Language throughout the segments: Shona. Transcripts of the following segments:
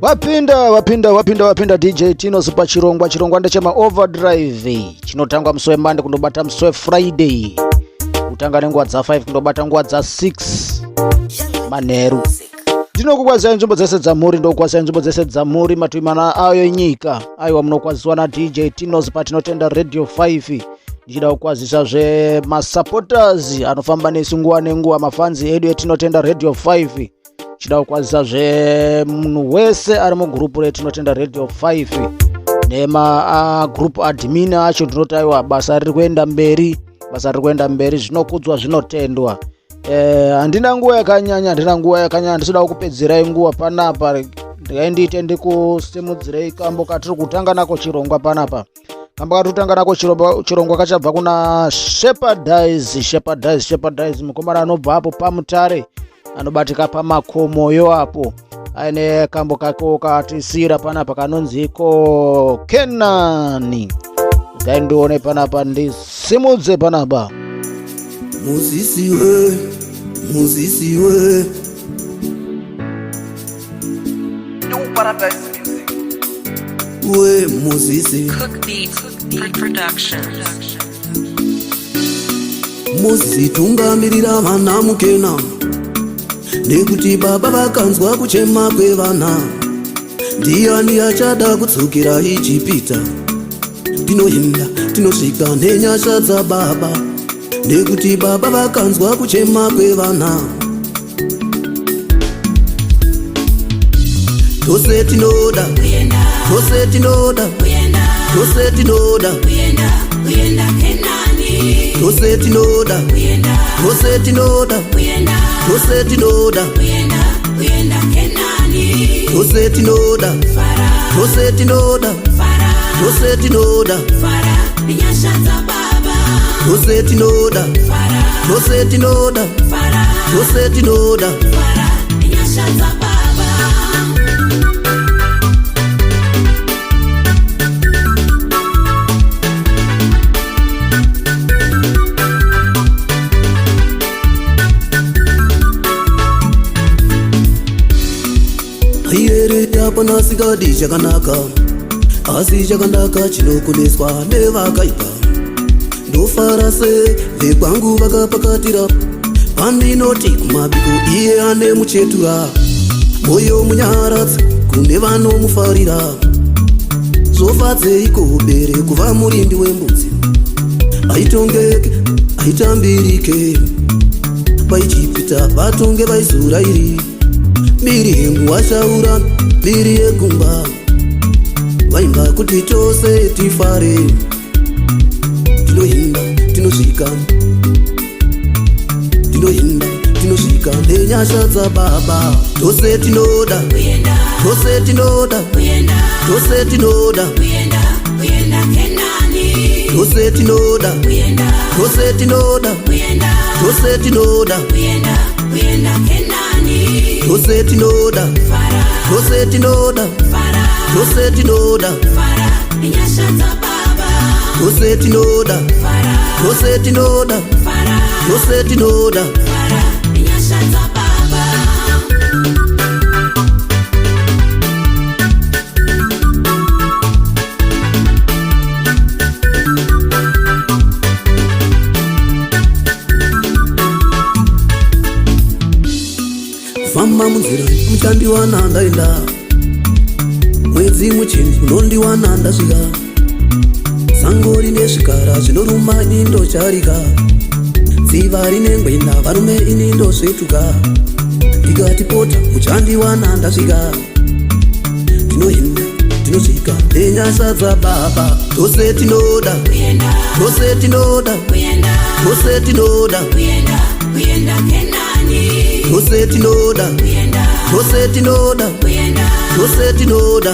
Wapinda DJ Tino Super chirongwa ndechema overdrive chinotangwa musi wemande kundobata musi weFriday kutanga nenguva dza5 kundobata nguva dza6 manheru. Ndinokukwazai nzvimbo dzese dzamuri ndokukwazai nzvimbo dzese dzamuri matuimana ayo nyika aiwa munokwaziswa na DJ Tino Super tinotenda Radio 5 ndichida kukwazisa masupporters anofamba nesu nguva nenguva mafanzi edu etinotenda Radio 5 chida kukwazisa munhu wese ari mugurupu retinotenda Radio 5 nema group admin acho ndinotaiwa basa riri kuenda mberi zvinokudzwa zvinotendwa. Handina nguva yakanyanya ndichida kupedzerai nguva panapa ndikaindite ndikusimudzirei kambo katiri kutanga nako chirongwa panapa. Kambo katotanga nako chirongwa kachabva kuna Shepherdise mukomana anobva apo pamutare anobatika pamakomoyo apo aine kambo kako katisira panapa kanonziko Kenani. Ndaindione panapa ndisimudze panapa. Muzisiwe New Paradise Music. We Muzisi Cook Beats Production. Muzisi tungamirira vana mukena nekuti baba vakanzwa kuchema kwevana. Ndiani achada kudzokera Ijipita? Tinoenda tinosvika nenyasha dzababa nekuti baba vakanzwa kuchema kwevana. Tose tinoda Kenani. Tose tinoda Kenani. Tose tinoda Kenani. Tose tinoda Kenani. Ayere yapana sigadi chakanaka asi chakanaka chinokuneswa nevakaipa. Ndofarase vekwangu vakapakatira pandinoti kumabiko iye ane muchetura moyo munyaradzi kune vanomufarira. Zofadzeiko ubere kuva murindi wembudzi aitongeke aitambirike vaIjipita vatonge vaIsraeri mbiri hengu washaura mbiri yegumba vaimba kuti tose tifare. Tinoimba tinosvika nenyasha dzababa. Tose tinoda Kenani. Tose tinoda Kenani. Tose tinoda Kenani. Tose tinoda famba munzira muchandiwana ndaenda mwedzi muchinji unondiwana ndasvika. Sango rine zvikara zvinoruma ini ndocharika. Dziva rine ngwena varume ini ndosvetuka. Ndikati pota muchandiwana ndasvika. Tinoenda tinosvika nenyasha dzababa. Tose tinoda Kenani. Tose tinoda Kenani. Tose tinoda Kenani. Tose tinoda Kenani. Tose tinoda Kenani. Tose tinoda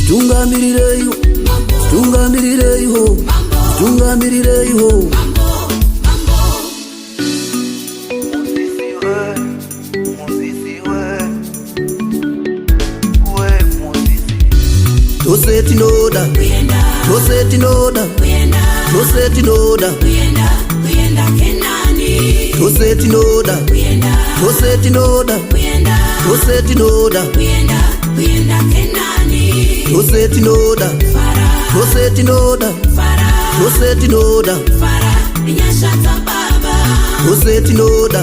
Tungamiriraiho Tungamiriraiho Tungamiriraiho Tungamiriraiho Tose tinoda Tose tinoda Tose tinoda Tose tinoda Tose tinoda Tose tinoda Tose tinoda Tose tinoda Tose tinoda Tose tinoda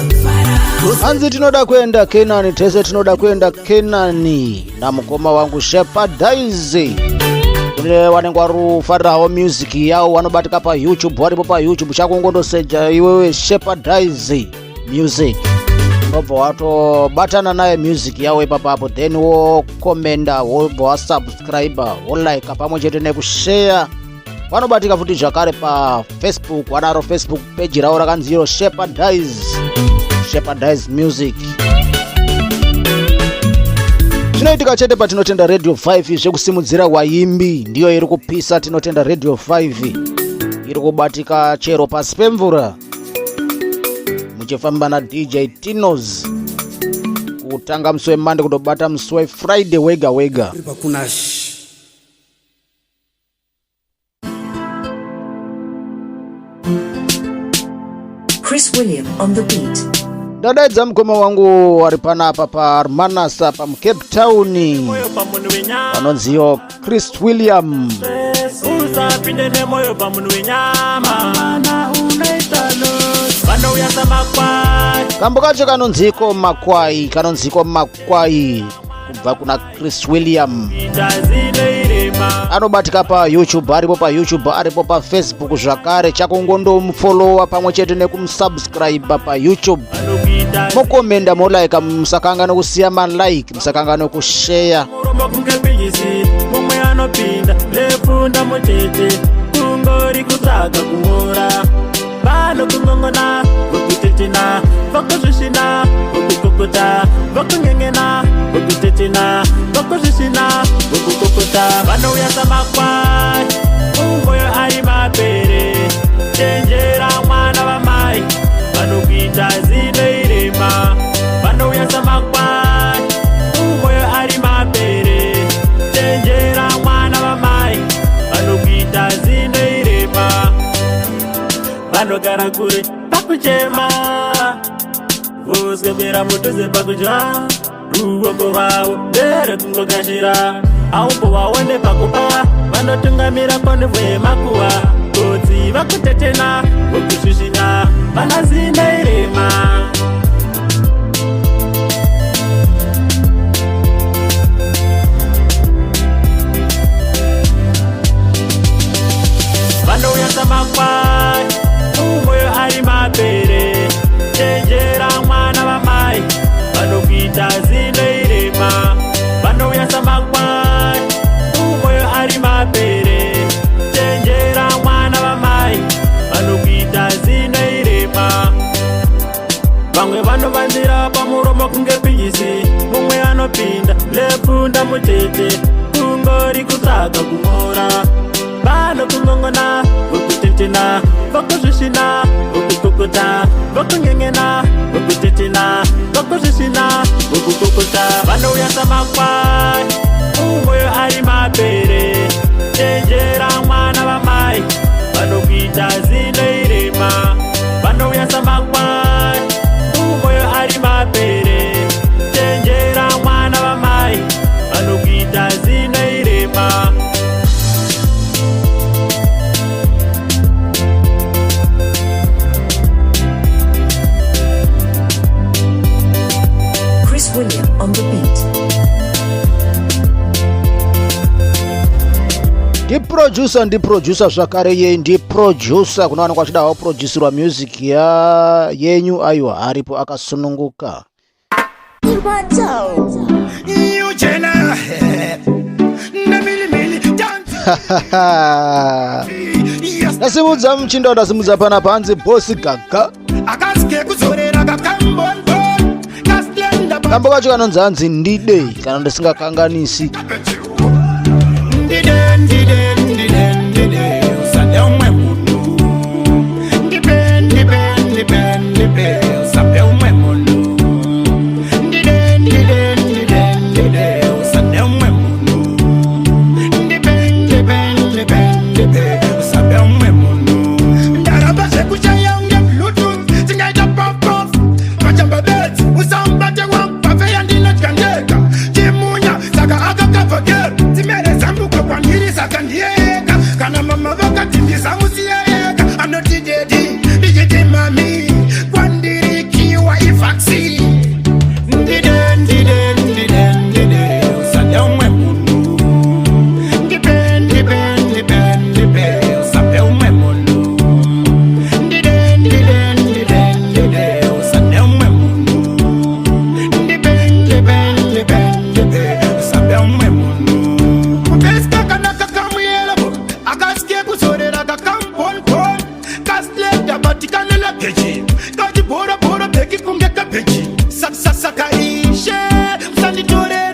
Hanzi tinoda kwenda Kenani, tese tinoda kwenda Kenani na mukoma wangu Shepherdise. Wanengwa rufarirawo music yao wanobatika pa YouTube, waripo pa YouTube chakungondoseja iwewe Shepherdise music. Obva watobatana naye music yawo ipapapo, then wo komenda, wo subscriber, wo like pamwe chete nekushare. Wanobatika futi zvakare pa Facebook, wanaro Facebook page rawo rakanziro Shepherdise music. Zvinoitika chete patinotenda Radio 5 zvekusimudzira waimbi ndiyo iri kupisa. Tinotenda Radio 5 iri kubatika chero pasi pemvura, muchifamba na DJ Tinos kutanga musi weMonday kutobata musi weFriday wega wega. Chris William on the beat. Dadaidza mukoma wangu wari panapa pa Armanasa pa Cape Town, anonziyo Chris William. Kambo kacho kanonziko makwai kubva kuna Chris William. Anobatika pa YouTube, aripo pa YouTube, aripo pa Facebook zvakare. Chakungondomufollowa pamwe chete nekumsubscribe pa YouTube. Mokomenda, molike, musakangana kusiya like, musakangana kushare. Mumwe anopinda lepunda mutete kungori kutsvaga kumora vanhu kungongona vokutetena vokuzvishina vokukokota vokungengena vokutetena vokuzvishina vokukokota vanouya samakwai umboyo ari mapere chenjera mwana vamai vanokuita zino irema vanouya samakwai umboyo ari mapere chenjera mwana vamai vanokuita zino irema vanogara kure pakuchema voswebera mudhuze pakudya ruoko rwavo ndere kungogashira aumbo vaone pakupa vanotungamira konevho yemakuva godzi vakutetena vokuzvizvina vana zino irema. Vanouya samakwai umboyo ari mapere chenjera mwana vamai vanokuita zino irema vanouya samakwai umboyo ari mapere chenjera mwana vamai vanokuita zino irema vamwe vanovanzira pamuromo kunge pingisi mumwe anopinda lepfunda mutete kungori kutsvaga kumora vanhu kungongona vokutetena vokuzvishina vokukokota vokungengena vokutetena vokuzvishina vokukokota vanouya samakwai umboyo ari mapere chenjera mwana vamai vanokuita zino irema vanouya samakwai umboyo ari mapere chenjera mwana vamai vanokuita zino irema. William on the beat. Ndi producer zvakare ye ndi producer kunawana kwachida wa producer wa music ya yenyu ayo aripo akasununguka. Nasimudza mchindo, nasimudza pana panzi bosi gaga. kambo kacho kanonzi hanzi ndide kana ndisingakanganisi.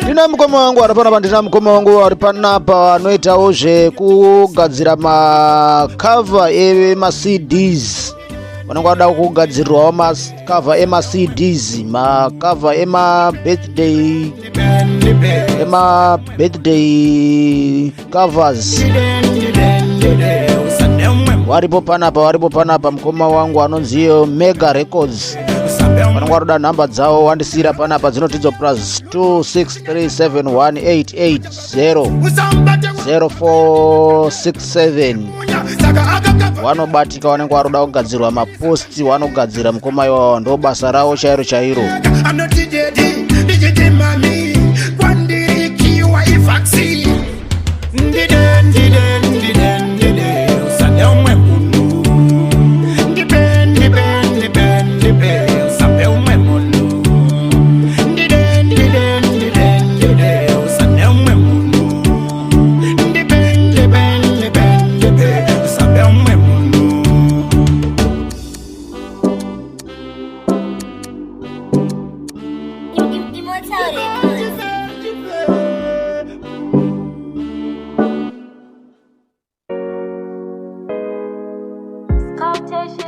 Ndina mukoma wangu aripanapa, ndina mukoma wangu aripanapa anoitawo zvekugadzira makava ema-CDs. Vanenge vada kugadzirirwawo makava ema-CDs, makava ema-birthday covers. Varipo panapa mukoma wangu anonziyo Mega Records. Vanenge varoda nhamba dzavo wandisira panapa dzinotidzo plus 263718800467. Vanobatika vanenge varoda kugadzirwa maposti, vanogadzira mukoma iwawo, ndo basa ravo chairo chairo.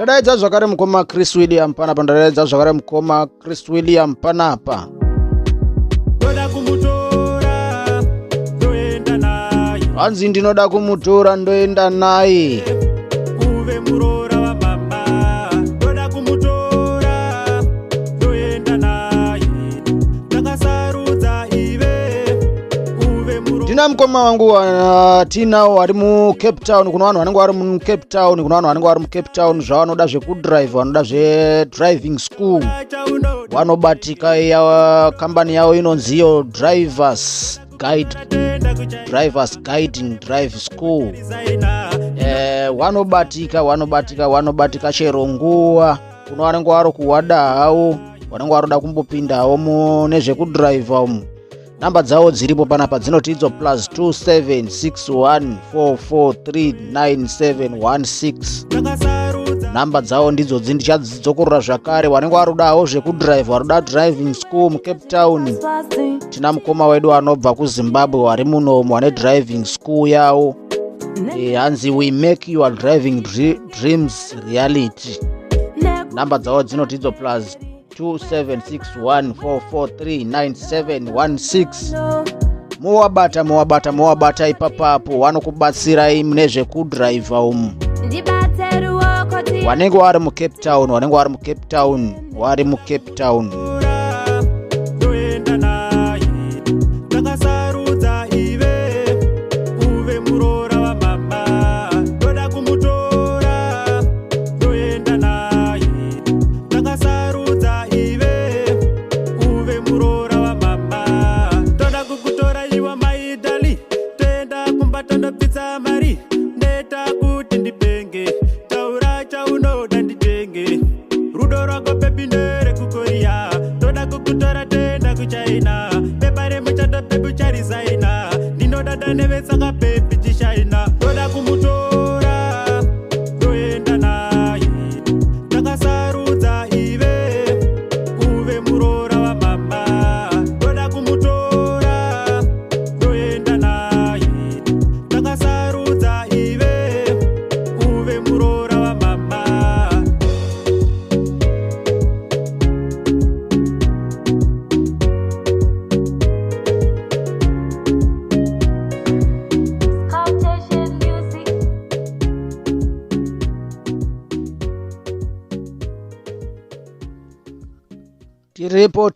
Ndadaidza zvakare mukoma Chris William panapa, ndadaidza zvakare mukoma Chris William panapa. Hanzi ndinoda kumutora ndoenda naye. Ndina mukoma wangu tinawo vari muCape Town, kuna vanhu vanenge vari muCape Town, kuna vanhu vanenge vari muCape Town zvavanoda zvekudrive, vanoda zvedriving school. Vanobatika kambani yavo inonziyo Drivers Guiding Drive School. Vanobatika chero nguva. Kuna vanenge vari kuwada havo, vanenge varoda kumbopindawo mune zvekudrive umu. Namba dzavo dziripo panapa dzinotidzo plus 2761443916. Namba dzavo ndidzo ndichadzokorora zvakare. Vanenge varodawo zvekudrive, varoda driving school muCape Town. Tina mukoma wedu anobva kuZimbabwe vari munomu ane driving school yavo. Hanzi we make your driving dreams reality. Namba dzavo dzinotidzo plus 2761443916. Muwabata ipapapo, vanokubatsirai mune zvekudrive umu. Vanenge vari muCape Town. tiripo.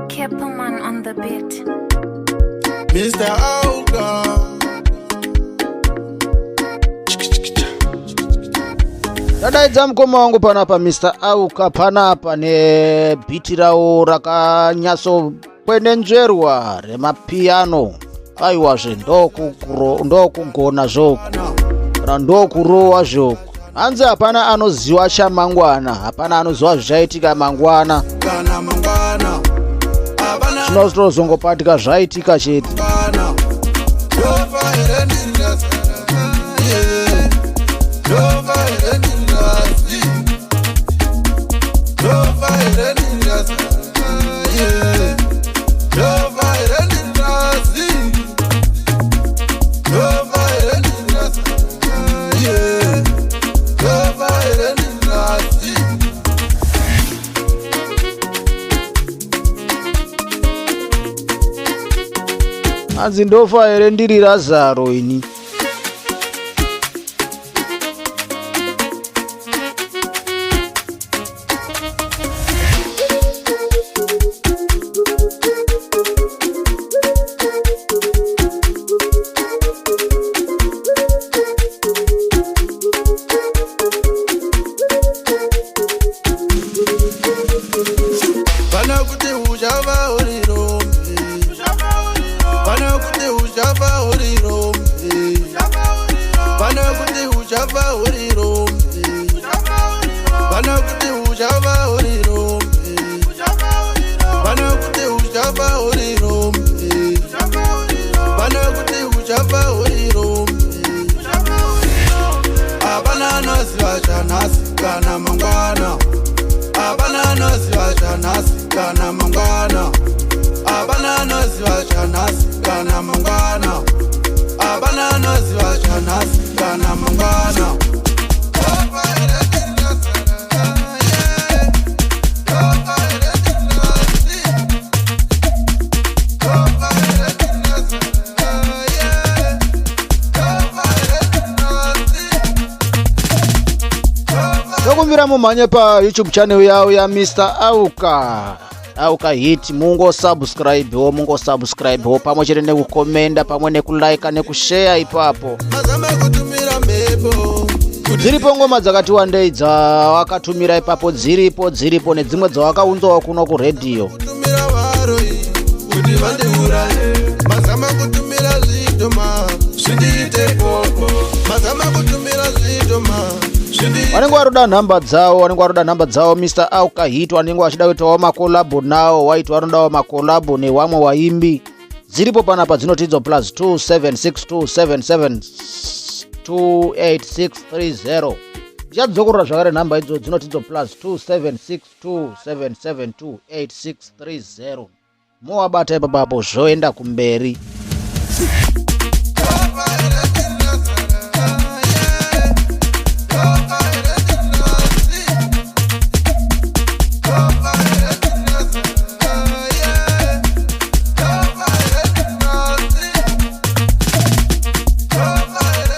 Keppelman on the beat. Mr. Auka. Dadaidza mukoma wangu panapa Mr. Auka panapa nebhiti rawo rakanyatsokwenenzverwa remapiano. Aiwazve ndokugona zvoku kana ndokurowa zvoku. Hanzi hapana anoziva chamangwana, hapana anoziva zvichaitika mangwana. Zvinozongopatika zvaitika chete. Hanzi ndofa here ndiri Lazaro ini. Ndokumbira mumhanye pa YouTube channel yao ya Mr. Auka hit. Mungo subscribe pamwe chete nekukomenda pamwe nekulike nekushare ipapo. Dziripo ngoma dzakati wandei dzawakatumira ipapo, dziripo nedzimwe dzawakaunzawo kuno kuredhiyo. Vanenge varoda nhamba dzavo Mr. Auka hit, vanenge vachida kuitawo makolabo nawo, waiti vanodawo makolabo nevamwe vaimbi. Dziripo panapa dzinotidzo plus 2762772860. Ndichadzokorora zvakare nhamba idzo dzinotidzo plus 2762772860. Mowabata ipapo zvoenda kumberi.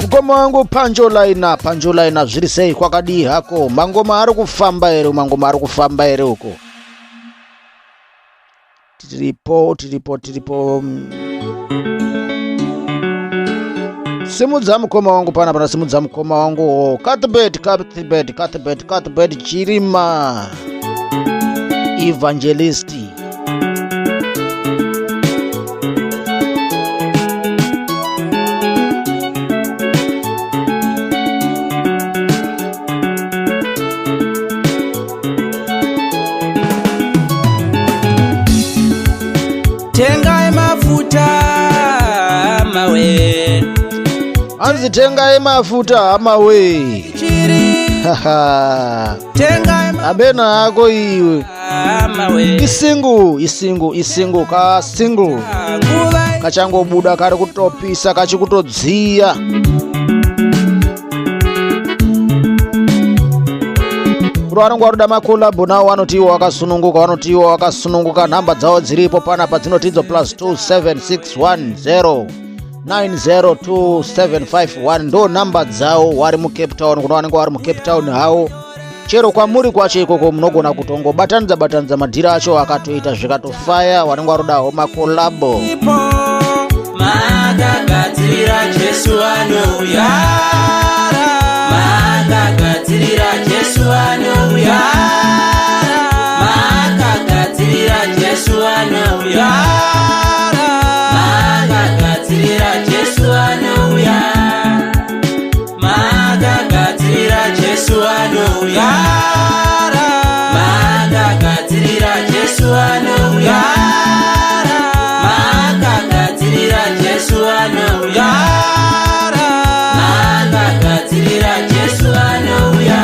Mukoma wangu panjolaina zviri sei, kwakadii hako? Mangoma ari kufamba here uko? Tiripo. Simudza mukoma wangu pana simudza mukoma wangu. Cuthbert Chirima Evangelisti. Tengai mafuta mawe. Anzi tengai mafuta mawe. Tengai abena ako iwe. Mawe. Isingu ka single. Kachangobuda kari kutopisa kachikutodziya. Vanenge varoda makolabo nawo vanotiwo vakasununguka. Nhamba dzavo dziripo panapa dzinotidzo plus 27610 902-751 ndo namba dzawo. wari mu Cape Town kuno vanenge vari mu Cape Town hawo, chero kwamuri kwacho ikoko munogona kutongobatanidza madhira acho akatoita zvikatofaya. vanenge varodawo makolabo. Makagadzirira Jesu anouya, makagadzirira Jesu anouya, makagadzirira Jesu anouya, makagadzirira Jesu anouya, makagadzirira Jesu anouya, makagadzirira Jesu anouya, makagadzirira Jesu anouya, makagadzirira Jesu anouya.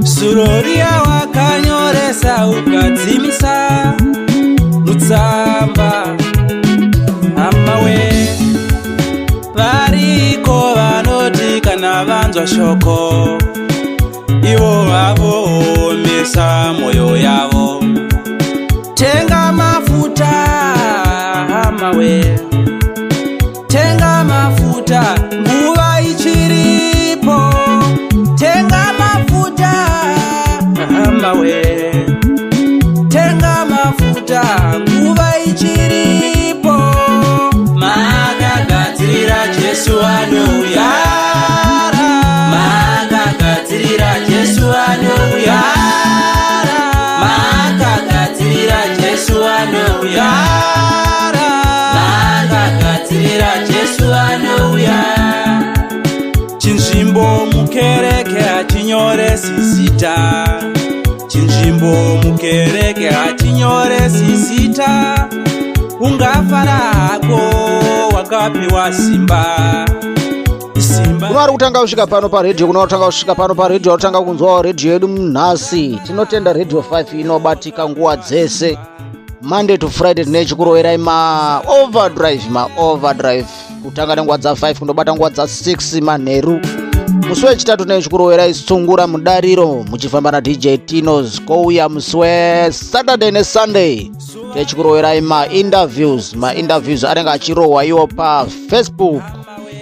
Suroria wakanyoresa ukadzimisa mutsamba amawe, variko vanoti kana vanzwa shoko ivo vavoomesa moyo yavo. Tenga mafuta hamawe, tenga mafuta nguva ichiripo, tenga mafuta hamawe, tenga mafuta nguva ichiripo. Makagadzirira Jesu anouya, makagadzirira Jesu anouya, makagadzirira Jesu anouya, makagadzirira Jesu anouya. Chinzvimbo mukereke hachinyoresi zita, chinzvimbo mukereke hachinyoresi zita. Ungafara hako wakapiwa simba. kuno ari kutanga kusvika pano paredhiyo, kuno kutanga kusvika pano paredhiyo, kutanga kunzwawo redhiyo yedu nhasi. tinotenda Radio 5 inobatika nguva dzese, Monday to Friday tine chikuroverai overdrive kutanga nenguva dza5 kundobata nguva dza6 manheru. musi wechitatu tine chikuroverai Sungura Mudariro muchifamba na DJ Tinos. kouya musi weSaturday neSunday techikuroverai mainterviews anenge achirohwa iwo paFacebook.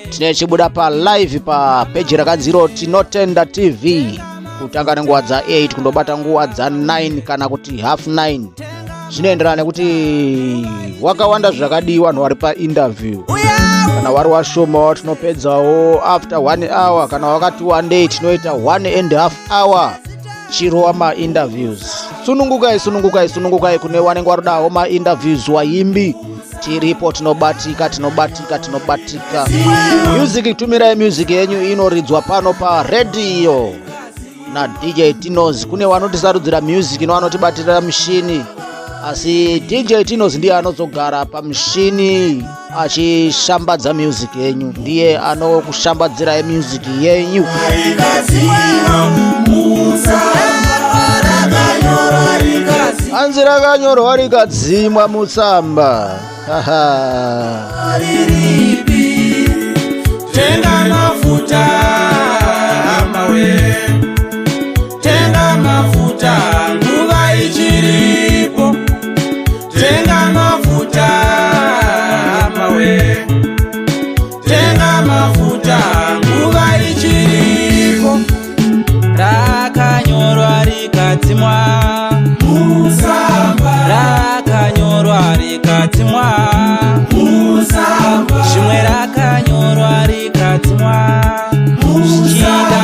tine chibuda palive papeji rakanziro Tinotenda TV kutanga nenguva dza8 kundobata nguva dza9 kana kuti half 9. zvinoenderana nekuti wakawanda zvakadii vanhu vari painterview. kana wari washoma tinopedzawo after 1 hour, kana wakati one day tinoita 1.5 hour chirowa mainterviews. sunungukai kune vanenge varodawo mainterviews waimbi. tiripo, tinobatika. music, tumirai music yenyu inoridzwa pano paredhiyo na DJ Tinos. kune vanotisarudzira music nevanotibatira mishini, asi DJ Tinos ndiye anozogara pamushini achishambadza music yenyu, ndiye anokushambadzirai music yenyu. anzi rakanyorwa rikadzimwa mutsamba. Tenga mafuta amawe, tenga mafuta nguva ichiripo, tenga mafuta amawe, tenga mafuta nguva ichiripo. Rakanyorwa rikadzimwa mutsamba, rakanyorwa rikadzimwa mutsamba, zvimwe rakanyorwa rikadzimwa muchida,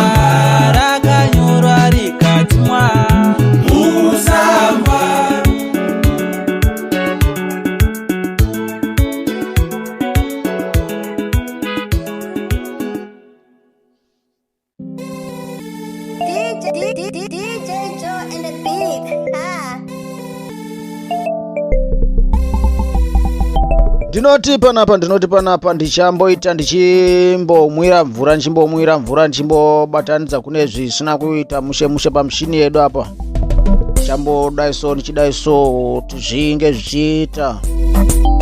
rakanyorwa rikadzimwa mutsamba. DJ Joe and the beat. ndinoti panapa ndichamboita ndichimbomwira mvura ndichimbobatanidza kune zvisina kuita mushe pamushini yedu apa. ndichidaiso tizvinge zvichiita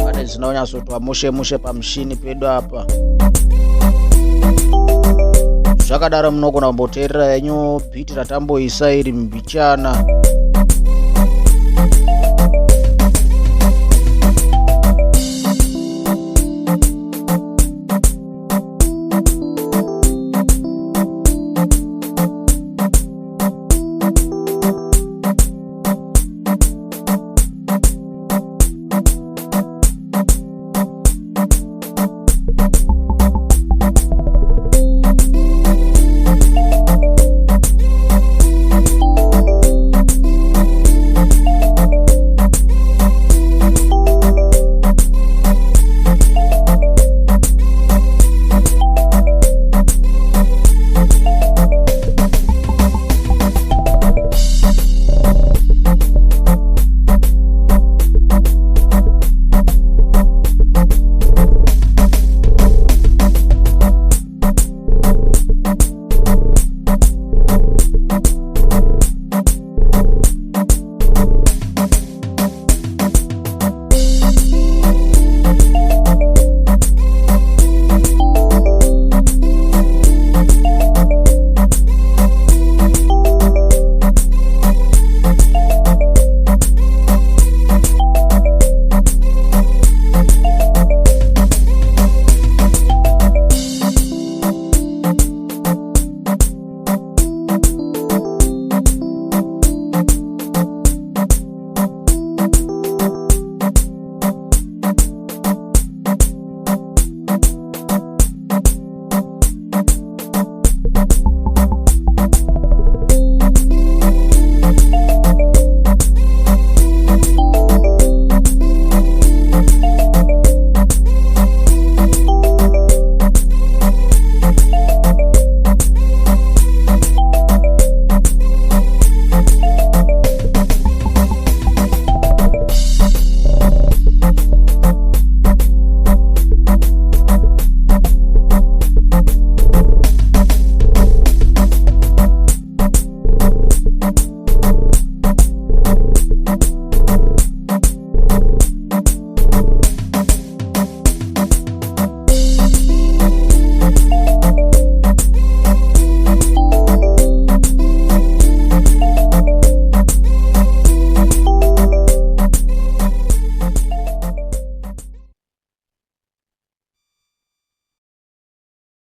pane zvinonyatsoitwa mushe pamushini pedu apa. zvakadaro munogona kumboteerera yanyu bhiti ratamboisa iri mbichana